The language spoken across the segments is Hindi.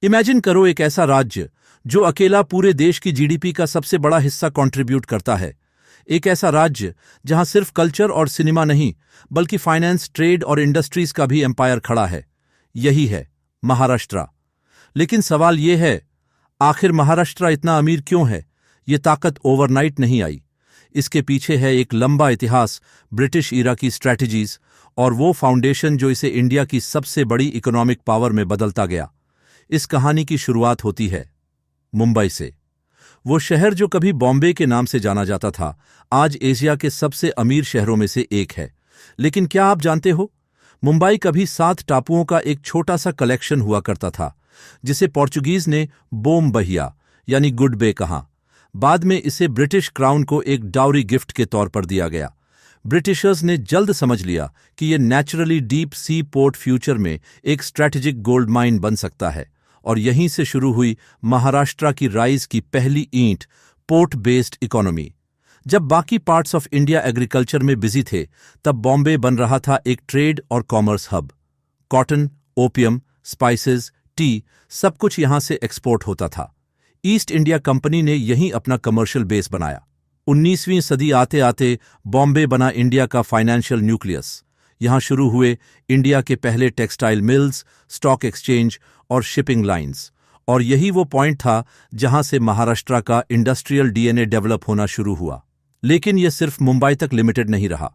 इमेजिन करो एक ऐसा राज्य जो अकेला पूरे देश की जीडीपी का सबसे बड़ा हिस्सा कंट्रीब्यूट करता है। एक ऐसा राज्य जहां सिर्फ कल्चर और सिनेमा नहीं बल्कि फाइनेंस, ट्रेड और इंडस्ट्रीज का भी एम्पायर खड़ा है। यही है महाराष्ट्र। लेकिन सवाल यह है, आखिर महाराष्ट्र इतना अमीर क्यों है? ये ताकत ओवरनाइट नहीं आई। इसके पीछे है एक लंबा इतिहास, ब्रिटिश ईरा की स्ट्रैटेजीज और वो फाउंडेशन जो इसे इंडिया की सबसे बड़ी इकोनॉमिक पावर में बदलता गया। इस कहानी की शुरुआत होती है मुंबई से। वो शहर जो कभी बॉम्बे के नाम से जाना जाता था, आज एशिया के सबसे अमीर शहरों में से एक है। लेकिन क्या आप जानते हो, मुंबई कभी 7 टापुओं का एक छोटा सा कलेक्शन हुआ करता था, जिसे पोर्चुगीज ने बोम बहिया यानी गुड बे कहा। बाद में इसे ब्रिटिश क्राउन को एक डाउरी गिफ्ट के तौर पर दिया गया। ब्रिटिशर्स ने जल्द समझ लिया कि ये naturally deep sea port future में एक स्ट्रैटेजिक गोल्ड माइन बन सकता है, और यहीं से शुरू हुई महाराष्ट्र की राइज की पहली ईंट, पोर्ट बेस्ड इकोनॉमी। जब बाकी पार्ट्स ऑफ इंडिया एग्रीकल्चर में बिजी थे, तब बॉम्बे बन रहा था एक ट्रेड और commerce hub. Cotton, opium, spices, T, सब कुछ यहां से एक्सपोर्ट होता था। ईस्ट इंडिया कंपनी ने यहीं अपना कमर्शियल बेस बनाया। 19वीं सदी आते आते बॉम्बे बना इंडिया का फाइनेंशियल न्यूक्लियस। यहां शुरू हुए इंडिया के पहले टेक्सटाइल मिल्स, स्टॉक एक्सचेंज और शिपिंग लाइंस। और यही वो पॉइंट था जहां से महाराष्ट्र का इंडस्ट्रियल डीएनए डेवलप होना शुरू हुआ। लेकिन यह सिर्फ मुंबई तक लिमिटेड नहीं रहा।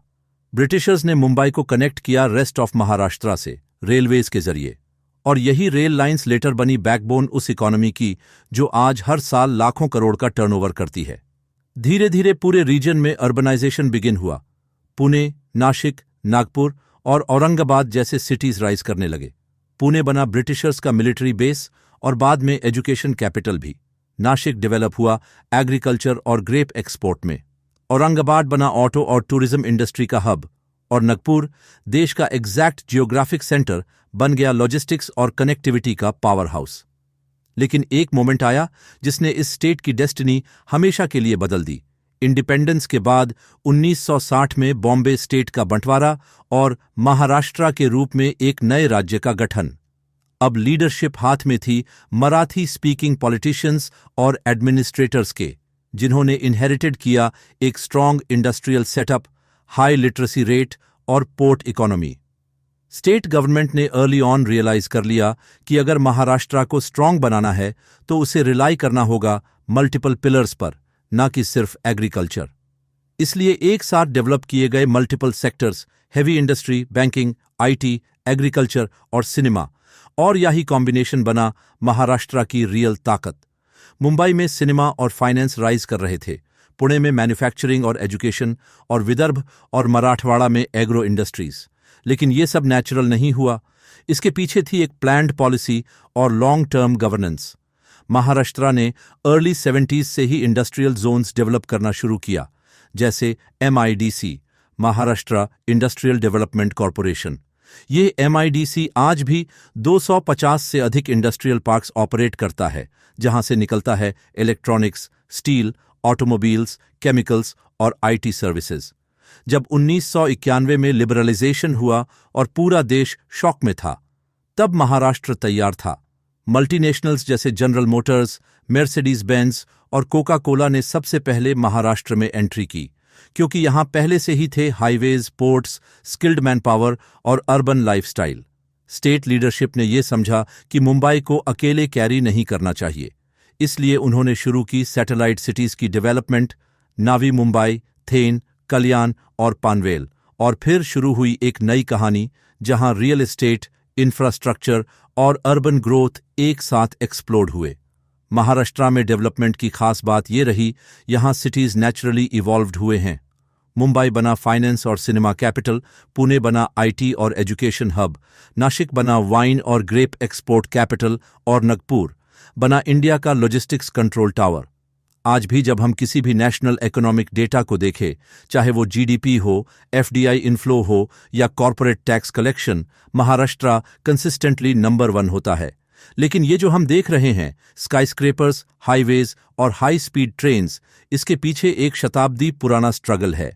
ब्रिटिशर्स ने मुंबई को कनेक्ट किया रेस्ट ऑफ महाराष्ट्र से रेलवेज के जरिए, और यही रेल लाइंस लेटर बनी बैकबोन उस इकोनॉमी की जो आज हर साल लाखों करोड़ का टर्नओवर करती है। धीरे धीरे पूरे रीजन में अर्बनाइजेशन बिगिन हुआ। पुणे, नासिक, नागपुर और औरंगाबाद जैसे सिटीज राइज करने लगे। पुणे बना ब्रिटिशर्स का मिलिट्री बेस और बाद में एजुकेशन कैपिटल भी। नासिक डेवलप हुआ एग्रीकल्चर और ग्रेप एक्सपोर्ट में। औरंगाबाद बना ऑटो और टूरिज्म इंडस्ट्री का हब, और नागपुर देश का एग्जैक्ट जियोग्राफिक सेंटर बन गया लॉजिस्टिक्स और कनेक्टिविटी का पावर हाउस। लेकिन एक मोमेंट आया जिसने इस स्टेट की डेस्टिनी हमेशा के लिए बदल दी। इंडिपेंडेंस के बाद 1960 में बॉम्बे स्टेट का बंटवारा और महाराष्ट्र के रूप में एक नए राज्य का गठन। अब लीडरशिप हाथ में थी मराठी स्पीकिंग पॉलिटिशियंस और एडमिनिस्ट्रेटर्स के, जिन्होंने इनहेरिटेड किया एक strong industrial setup, high literacy rate और पोर्ट इकोनॉमी। स्टेट गवर्नमेंट ने अर्ली ऑन रियलाइज कर लिया कि अगर महाराष्ट्र को स्ट्रांग बनाना है तो उसे रिलाई करना होगा मल्टीपल पिलर्स पर, ना कि सिर्फ एग्रीकल्चर। इसलिए एक साथ डेवलप किए गए multiple sectors, heavy industry, banking, IT, agriculture और सिनेमा, और यही कॉम्बिनेशन बना महाराष्ट्र की रियल ताकत। मुंबई में सिनेमा और फाइनेंस राइज कर रहे थे, पुणे में मैन्युफैक्चरिंग और एजुकेशन, और विदर्भ और मराठवाड़ा में एग्रो इंडस्ट्रीज। लेकिन ये सब नेचुरल नहीं हुआ। इसके पीछे थी एक प्लान्ड पॉलिसी और लॉन्ग टर्म गवर्नेंस। महाराष्ट्र ने अर्ली 70s से ही इंडस्ट्रियल जोन्स डेवलप करना शुरू किया, जैसे MIDC, Maharashtra industrial development corporation. ये MIDC आज भी 250 से अधिक इंडस्ट्रियल पार्क्स ऑपरेट करता है, जहां से निकलता है इलेक्ट्रॉनिक्स, स्टील, ऑटोमोबाइल्स, केमिकल्स और IT सर्विसेज। जब 1991 में लिबरलाइजेशन हुआ और पूरा देश शॉक में था, तब महाराष्ट्र तैयार था। मल्टीनेशनल्स जैसे जनरल मोटर्स, मर्सिडीज बेंज और कोका कोला ने सबसे पहले महाराष्ट्र में एंट्री की, क्योंकि यहां पहले से ही थे highways, ports, skilled man power और अर्बन लाइफस्टाइल। स्टेट लीडरशिप ने यह समझा कि मुंबई को अकेले कैरी नहीं करना चाहिए, इसलिए उन्होंने शुरू की सैटेलाइट सिटीज की डेवलपमेंट, नावी मुंबई, थेन, कल्याण और पानवेल। और फिर शुरू हुई एक नई कहानी, जहां रियल एस्टेट, इंफ्रास्ट्रक्चर और अर्बन ग्रोथ एक साथ एक्सप्लोड हुए। महाराष्ट्र में डेवलपमेंट की खास बात यह रही, यहां सिटीज नेचुरली इवॉल्व्ड हुए हैं। मुंबई बना फाइनेंस और सिनेमा कैपिटल, पुणे बना IT और एजुकेशन हब, नासिक बना वाइन और ग्रेप एक्सपोर्ट कैपिटल, और नागपुर बना इंडिया का लॉजिस्टिक्स कंट्रोल टावर। आज भी जब हम किसी भी नेशनल इकोनॉमिक डेटा को देखें, चाहे वो GDP हो, FDI इनफ्लो हो या corporate tax collection, Maharashtra consistently number 1 होता है। लेकिन ये जो हम देख रहे हैं, स्काईस्क्रेपर्स, हाईवेज और हाई स्पीड ट्रेन्स, इसके पीछे एक शताब्दी पुराना स्ट्रगल है।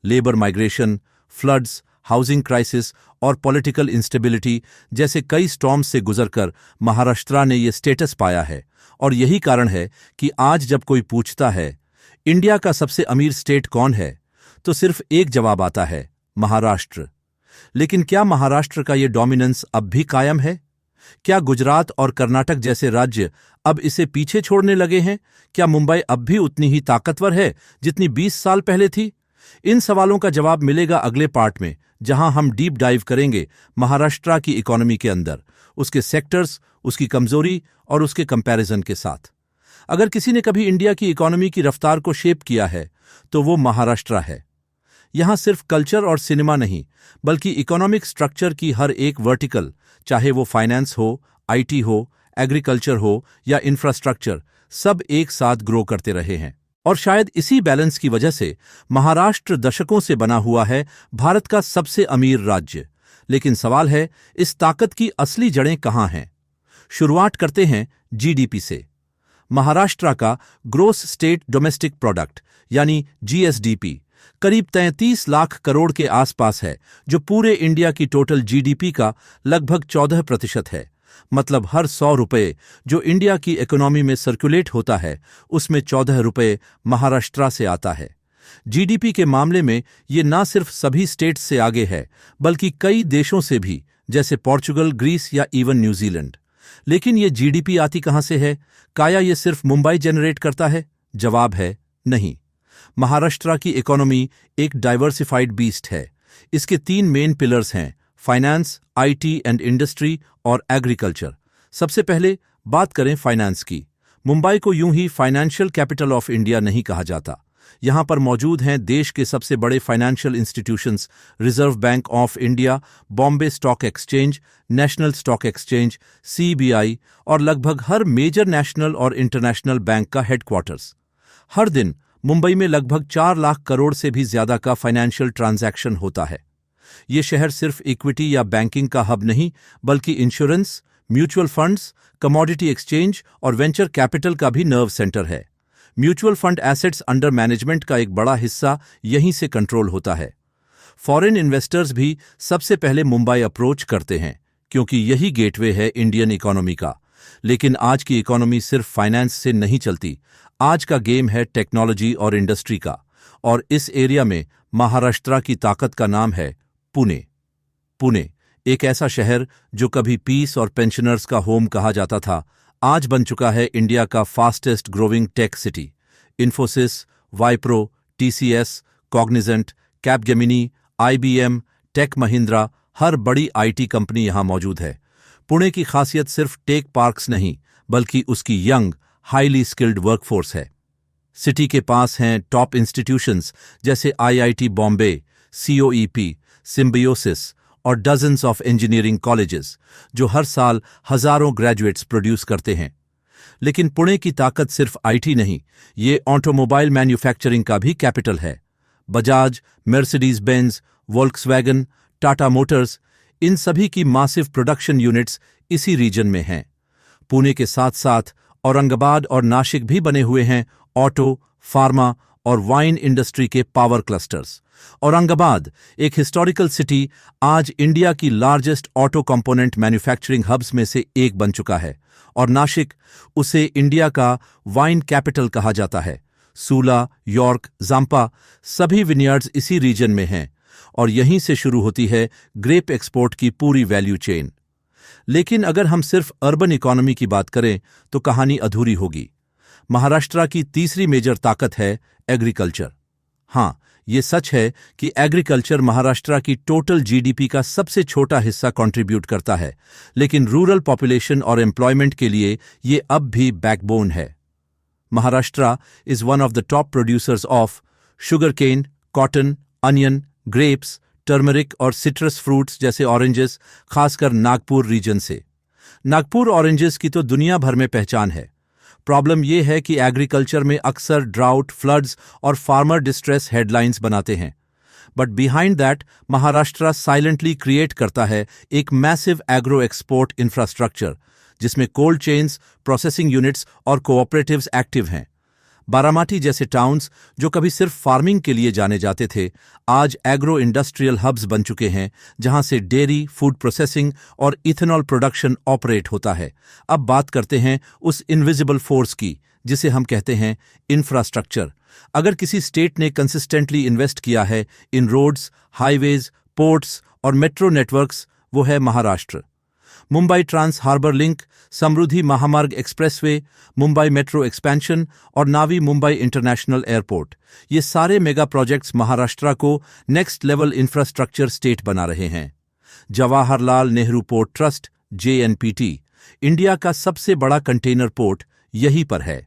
Labour migration, floods, housing crisis और पॉलिटिकल इंस्टेबिलिटी जैसे कई स्टॉर्म्स से गुजरकर महाराष्ट्र ने ये स्टेटस पाया है। और यही कारण है कि आज जब कोई पूछता है इंडिया का सबसे अमीर स्टेट कौन है, तो सिर्फ एक जवाब आता है, महाराष्ट्र। लेकिन क्या महाराष्ट्र का ये डोमिनेंस अब भी कायम है? क्या गुजरात और कर्नाटक जैसे राज्य अब इसे पीछे छोड़ने लगे हैं? क्या मुंबई अब भी उतनी ही ताकतवर है जितनी 20 साल पहले थी? इन सवालों का जवाब मिलेगा अगले पार्ट में, जहां हम डीप डाइव करेंगे महाराष्ट्र की इकोनॉमी के अंदर, उसके सेक्टर्स, उसकी कमजोरी और उसके कंपैरिजन के साथ। अगर किसी ने कभी इंडिया की इकोनॉमी की रफ्तार को शेप किया है तो वो महाराष्ट्र है। यहां सिर्फ कल्चर और सिनेमा नहीं, बल्कि इकोनॉमिक स्ट्रक्चर की हर एक वर्टिकल, चाहे वो फाइनेंस हो, आईटी हो, एग्रीकल्चर हो या इंफ्रास्ट्रक्चर, सब एक साथ ग्रो करते रहे हैं। और शायद इसी बैलेंस की वजह से महाराष्ट्र दशकों से बना हुआ है भारत का सबसे अमीर राज्य। लेकिन सवाल है, इस ताकत की असली जड़ें कहां हैं? शुरुआत करते हैं जीडीपी से। महाराष्ट्र का ग्रोस स्टेट डोमेस्टिक प्रोडक्ट यानी जीएसडीपी करीब 33 लाख करोड़ के आसपास है, जो पूरे इंडिया की टोटल जीडीपी का लगभग 14% है। मतलब हर 100 रुपये जो इंडिया की इकोनॉमी में सर्कुलेट होता है, उसमें 14 रुपये महाराष्ट्र से आता है। जीडीपी के मामले में ये न सिर्फ सभी स्टेट्स से आगे है, बल्कि कई देशों से भी, जैसे पोर्चुगल, ग्रीस या इवन न्यूजीलैंड। लेकिन ये जीडीपी आती कहां से है? क्या ये सिर्फ मुंबई जनरेट करता है? जवाब है नहीं। महाराष्ट्र की इकोनॉमी एक डाइवर्सिफाइड बीस्ट है। इसके 3 मेन पिलर्स हैं, फाइनेंस, आईटी एंड इंडस्ट्री और एग्रीकल्चर। सबसे पहले बात करें फाइनेंस की। मुंबई को यूं ही फाइनेंशियल कैपिटल ऑफ इंडिया नहीं कहा जाता। यहां पर मौजूद हैं देश के सबसे बड़े financial institutions, reserve bank of India, Bombay stock exchange, national stock exchange, CBI और लगभग हर मेजर नेशनल और इंटरनेशनल बैंक का हेडक्वार्टर्स। हर दिन मुंबई में लगभग 4 लाख करोड़ से भी ज्यादा का फाइनेंशियल ट्रांजैक्शन होता है। ये शहर सिर्फ इक्विटी या बैंकिंग का हब नहीं, बल्कि insurance, mutual funds, commodity exchange और वेंचर कैपिटल का भी नर्व सेंटर है। Mutual fund assets under management का एक बड़ा हिस्सा यहीं से कंट्रोल होता है। फॉरेन इन्वेस्टर्स भी सबसे पहले मुंबई अप्रोच करते हैं, क्योंकि यही गेटवे है इंडियन इकोनॉमी का। लेकिन आज की इकोनॉमी सिर्फ फाइनेंस से नहीं चलती। आज का गेम है टेक्नोलॉजी और इंडस्ट्री का, और इस एरिया में महाराष्ट्र की ताकत का नाम है पुणे। पुणे, एक ऐसा शहर जो कभी पीस और पेंशनर्स का होम कहा जाता था, आज बन चुका है इंडिया का fastest growing tech city. Infosys, Wipro, TCS, Cognizant, Capgemini, IBM, tech Mahindra, हर बड़ी आईटी कंपनी यहां मौजूद है। पुणे की खासियत सिर्फ टेक पार्क्स नहीं, बल्कि उसकी यंग, हाईली स्किल्ड वर्कफोर्स है। सिटी के पास हैं टॉप इंस्टीट्यूशंस जैसे आईआईटी बॉम्बे, सीओईपी, सिम्बियोसिस और डजन्स ऑफ इंजीनियरिंग कॉलेजेस, जो हर साल हजारों ग्रेजुएट्स प्रोड्यूस करते हैं। लेकिन पुणे की ताकत सिर्फ आईटी नहीं, ये ऑटोमोबाइल मैन्युफैक्चरिंग का भी कैपिटल है। Bajaj, Mercedes Benz, Volkswagen, Tata motors, इन सभी की मासिव प्रोडक्शन यूनिट्स इसी रीजन में हैं। पुणे के साथ साथ औरंगाबाद और नासिक भी बने हुए हैं ऑटो, फार्मा और वाइन इंडस्ट्री के पावर क्लस्टर्स। औरंगाबाद, एक हिस्टोरिकल सिटी, आज इंडिया की largest auto component manufacturing hubs में से एक बन चुका है। और नासिक, उसे इंडिया का वाइन कैपिटल कहा जाता है। सूला, यॉर्क, जाम्पा, सभी विनयार्ड्स इसी रीजन में हैं, और यहीं से शुरू होती है ग्रेप एक्सपोर्ट की पूरी वैल्यू चेन। लेकिन अगर हम सिर्फ अर्बन इकोनॉमी की बात करें तो कहानी अधूरी होगी। महाराष्ट्र की तीसरी मेजर ताकत है एग्रीकल्चर। हां, ये सच है कि एग्रीकल्चर महाराष्ट्र की टोटल जीडीपी का सबसे छोटा हिस्सा कंट्रीब्यूट करता है, लेकिन रूरल पॉपुलेशन और एम्प्लॉयमेंट के लिए ये अब भी बैकबोन है। Maharashtra is one of the top producers of sugar cane, cotton, onion, grapes, turmeric और सिट्रस फ्रूट्स जैसे ऑरेंजेस, खासकर नागपुर रीजन से। नागपुर ऑरेंजेस की तो दुनिया भर में पहचान है। प्रॉब्लम यह है कि एग्रीकल्चर में अक्सर ड्राउट, फ्लड्स और फार्मर डिस्ट्रेस हेडलाइंस बनाते हैं। But behind that Maharashtra silently create करता है एक मैसिव एग्रो एक्सपोर्ट इंफ्रास्ट्रक्चर, जिसमें कोल्ड चेन्स, प्रोसेसिंग यूनिट्स और कोऑपरेटिव्स एक्टिव हैं। बारामाटी जैसे टाउन्स जो कभी सिर्फ फार्मिंग के लिए जाने जाते थे, आज एग्रो इंडस्ट्रियल हब्स बन चुके हैं, जहां से डेयरी, फूड प्रोसेसिंग और इथेनॉल प्रोडक्शन ऑपरेट होता है। अब बात करते हैं उस इनविजिबल फोर्स की, जिसे हम कहते हैं इंफ्रास्ट्रक्चर। अगर किसी स्टेट ने कंसिस्टेंटली इन्वेस्ट किया है इन रोड्स, हाईवेज, पोर्ट्स और मेट्रो नेटवर्क्स, वो है Maharashtra. Mumbai trans harbour link, Samruddhi Mahamarg expressway, Mumbai metro expansion और नावी मुंबई इंटरनेशनल एयरपोर्ट, ये सारे मेगा प्रोजेक्ट्स महाराष्ट्र को नेक्स्ट लेवल इंफ्रास्ट्रक्चर स्टेट बना रहे हैं। Jawaharlal Nehru port trust JNPT, India का सबसे बड़ा कंटेनर पोर्ट यहीं पर है।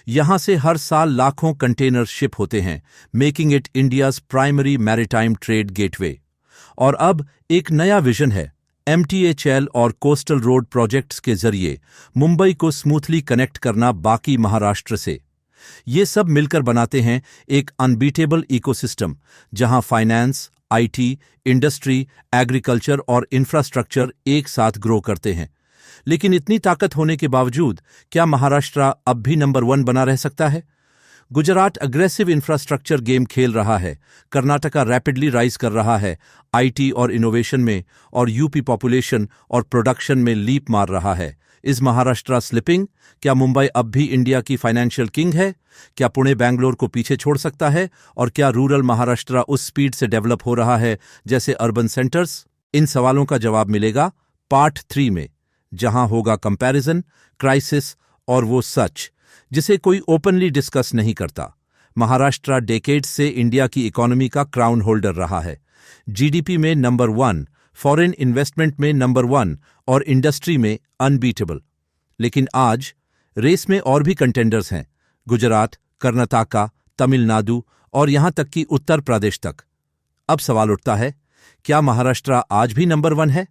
यहां से हर साल लाखों कंटेनर शिप होते हैं, making it India's primary maritime trade gateway. और अब एक नया विजन है, MTHL और कोस्टल रोड प्रोजेक्ट्स के जरिए मुंबई को स्मूथली कनेक्ट करना बाकी महाराष्ट्र से। ये सब मिलकर बनाते हैं एक अनबीटेबल इकोसिस्टम, जहां फाइनेंस, IT, इंडस्ट्री, एग्रीकल्चर और इंफ्रास्ट्रक्चर एक साथ ग्रो करते हैं। लेकिन इतनी ताकत होने के बावजूद क्या महाराष्ट्र अब भी नंबर 1 बना रह सकता है? गुजरात अग्रेसिव इंफ्रास्ट्रक्चर गेम खेल रहा है, कर्नाटका रैपिडली राइज कर रहा है IT और इनोवेशन में, और यूपी पॉपुलेशन और प्रोडक्शन में लीप मार रहा है। Is Maharashtra slipping? क्या मुंबई अब भी इंडिया की फाइनेंशियल किंग है? क्या पुणे बैंगलोर को पीछे छोड़ सकता है? और क्या रूरल महाराष्ट्र उस स्पीड से डेवलप हो रहा है जैसे अर्बन सेंटर्स? इन सवालों का जवाब मिलेगा पार्ट 3 में, जहां होगा कंपैरिजन, क्राइसिस और वो सच जिसे कोई ओपनली डिस्कस नहीं करता। महाराष्ट्र डेकेड्स से इंडिया की इकोनॉमी का क्राउन होल्डर रहा है, GDP में नंबर 1, फॉरेन इन्वेस्टमेंट में नंबर 1 और इंडस्ट्री में अनबीटेबल। लेकिन आज रेस में और भी कंटेंडर्स हैं, गुजरात, कर्नाटका, तमिलनाडु और यहां तक कि उत्तर प्रदेश तक। अब सवाल उठता है, क्या महाराष्ट्र आज भी नंबर 1 है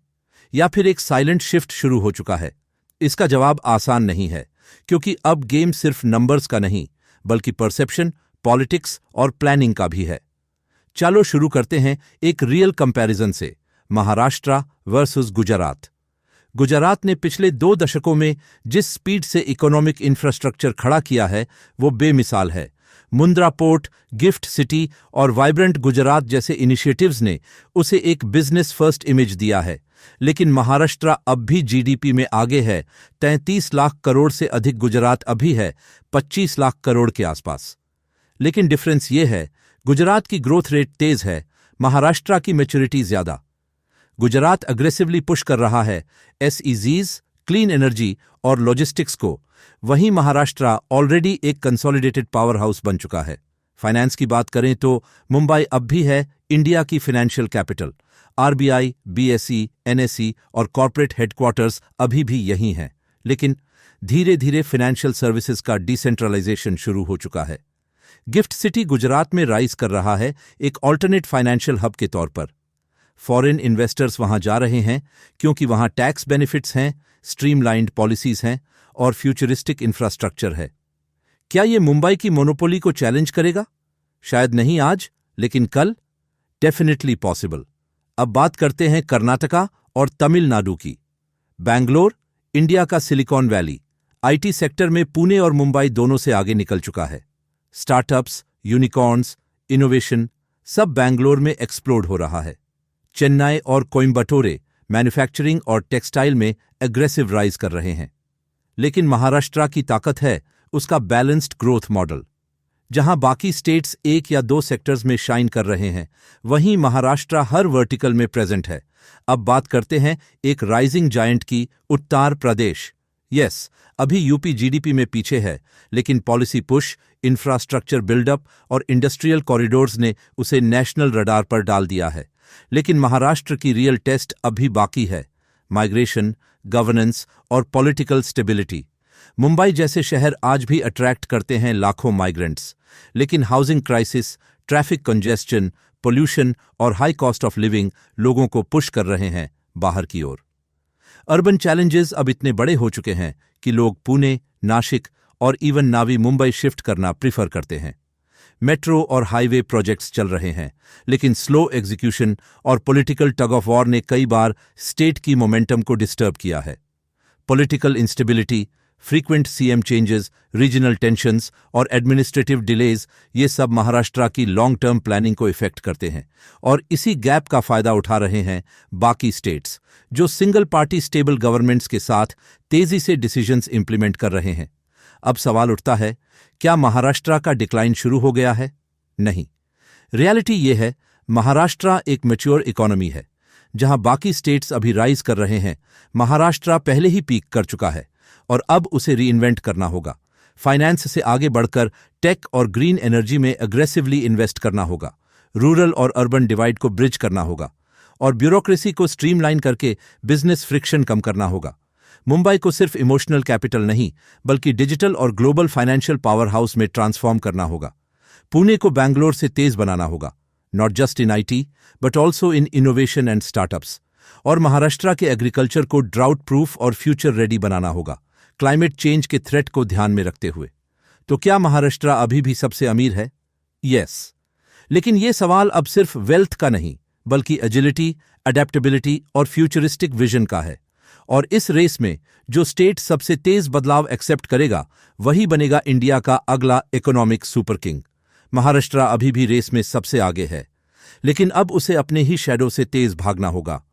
या फिर एक साइलेंट शिफ्ट शुरू हो चुका है? इसका जवाब आसान नहीं है, क्योंकि अब गेम सिर्फ नंबर्स का नहीं, बल्कि परसेप्शन, पॉलिटिक्स और प्लानिंग का भी है। चलो शुरू करते हैं एक रियल कंपैरिजन से, महाराष्ट्र वर्सेस गुजरात। गुजरात ने पिछले 2 दशकों में जिस स्पीड से इकोनॉमिक इंफ्रास्ट्रक्चर खड़ा किया है, वो बेमिसाल है। मुंद्रा पोर्ट, गिफ्ट सिटी और वाइब्रेंट गुजरात जैसे इनिशिएटिव्स ने उसे एक बिजनेस फर्स्ट इमेज दिया है। लेकिन महाराष्ट्र अब भी GDP में आगे है, 33 लाख करोड़ से अधिक गुजरात अभी है 25 लाख करोड़ के आसपास। लेकिन डिफरेंस ये है, गुजरात की ग्रोथ रेट तेज है, महाराष्ट्र की मैच्योरिटी ज्यादा। गुजरात अग्रेसिवली पुश कर रहा है SEZs, क्लीन एनर्जी और लॉजिस्टिक्स को, वहीं महाराष्ट्र ऑलरेडी एक कंसोलिडेटेड पावर हाउस बन चुका है। फाइनेंस की बात करें तो मुंबई अब भी है इंडिया की financial capital. RBI, BSE, NSE और कॉर्पोरेट हेडक्वार्टर्स अभी भी यही हैं। लेकिन धीरे धीरे फाइनेंशियल सर्विसेज का डिसेंट्रलाइजेशन शुरू हो चुका है। गिफ्ट सिटी गुजरात में राइज कर रहा है एक ऑल्टरनेट फाइनेंशियल हब के तौर पर। फॉरेन इन्वेस्टर्स वहां जा रहे हैं क्योंकि वहां टैक्स बेनिफिट्स हैं, स्ट्रीमलाइंड पॉलिसीज हैं और फ्यूचरिस्टिक इंफ्रास्ट्रक्चर है। क्या ये मुंबई की मोनोपोली को चैलेंज करेगा? शायद नहीं आज, लेकिन कल डेफिनेटली पॉसिबल। अब बात करते हैं कर्नाटका और तमिलनाडु की। बैंगलोर, इंडिया का सिलिकॉन वैली, IT सेक्टर में पुणे और मुंबई दोनों से आगे निकल चुका है। स्टार्टअप्स, यूनिकॉर्न्स, इनोवेशन सब बैंगलोर में एक्सप्लोड हो रहा है। चेन्नई और कोयम्बटोरे मैन्युफैक्चरिंग और टेक्सटाइल में एग्रेसिव राइज कर रहे हैं। लेकिन महाराष्ट्र की ताकत है उसका बैलेंस्ड ग्रोथ मॉडल। जहां बाकी स्टेट्स 1 या 2 सेक्टर्स में शाइन कर रहे हैं, वहीं महाराष्ट्र हर वर्टिकल में प्रेजेंट है। अब बात करते हैं एक राइजिंग जायंट की, उत्तर प्रदेश। यस, अभी यूपी GDP में पीछे है, लेकिन पॉलिसी पुश, इंफ्रास्ट्रक्चर बिल्डअप और इंडस्ट्रियल कॉरिडोर्स ने उसे नेशनल रडार पर डाल दिया है। लेकिन महाराष्ट्र की रियल टेस्ट अभी बाकी है, माइग्रेशन, गवर्नेंस और पॉलिटिकल स्टेबिलिटी। मुंबई जैसे शहर आज भी अट्रैक्ट करते हैं लाखों माइग्रेंट्स, लेकिन housing crisis, traffic congestion, pollution और हाई कॉस्ट ऑफ लिविंग लोगों को पुश कर रहे हैं बाहर की ओर। अर्बन चैलेंजेस अब इतने बड़े हो चुके हैं कि लोग पुणे, नासिक और इवन नावी मुंबई शिफ्ट करना प्रीफर करते हैं। मेट्रो और हाईवे प्रोजेक्ट्स चल रहे हैं, लेकिन स्लो एग्जीक्यूशन और पॉलिटिकल टग ऑफ वॉर ने कई बार स्टेट की मोमेंटम को डिस्टर्ब किया है। Political instability, frequent CM changes, regional tensions और एडमिनिस्ट्रेटिव डिलेज, ये सब महाराष्ट्र की लॉन्ग टर्म प्लानिंग को इफेक्ट करते हैं और इसी गैप का फायदा उठा रहे हैं बाकी स्टेट्स, जो सिंगल पार्टी स्टेबल गवर्नमेंट्स के साथ तेजी से डिसीजंस इंप्लीमेंट कर रहे हैं। अब सवाल उठता है, क्या महाराष्ट्र का डिक्लाइन शुरू हो गया है? नहीं। रियलिटी ये है, महाराष्ट्र एक मैच्योर इकोनॉमी है। जहां बाकी स्टेट्स अभी राइज कर रहे हैं, महाराष्ट्र पहले ही पीक कर चुका है और अब उसे रीइन्वेंट करना होगा। फाइनेंस से आगे बढ़कर टेक और ग्रीन एनर्जी में अग्रेसिवली इन्वेस्ट करना होगा। रूरल और अर्बन डिवाइड को ब्रिज करना होगा और ब्यूरोक्रेसी को स्ट्रीमलाइन करके बिजनेस फ्रिक्शन कम करना होगा। मुंबई को सिर्फ इमोशनल कैपिटल नहीं, बल्कि डिजिटल और ग्लोबल फाइनेंशियल पावर हाउस में ट्रांसफॉर्म करना होगा। पुणे को बैंगलोर से तेज बनाना होगा, not just in IT but also in innovation and startups. और महाराष्ट्र के एग्रीकल्चर को ड्राउट प्रूफ और फ्यूचर रेडी बनाना होगा, क्लाइमेट चेंज के थ्रेट को ध्यान में रखते हुए। तो क्या महाराष्ट्र अभी भी सबसे अमीर है? यस। लेकिन ये सवाल अब सिर्फ वेल्थ का नहीं, बल्कि एजिलिटी, अडेप्टेबिलिटी और फ्यूचरिस्टिक विजन का है। और इस रेस में जो स्टेट सबसे तेज बदलाव एक्सेप्ट करेगा, वही बनेगा इंडिया का अगला इकोनॉमिक सुपर किंग। महाराष्ट्र अभी भी रेस में सबसे आगे है, लेकिन अब उसे अपने ही शैडो से तेज भागना होगा।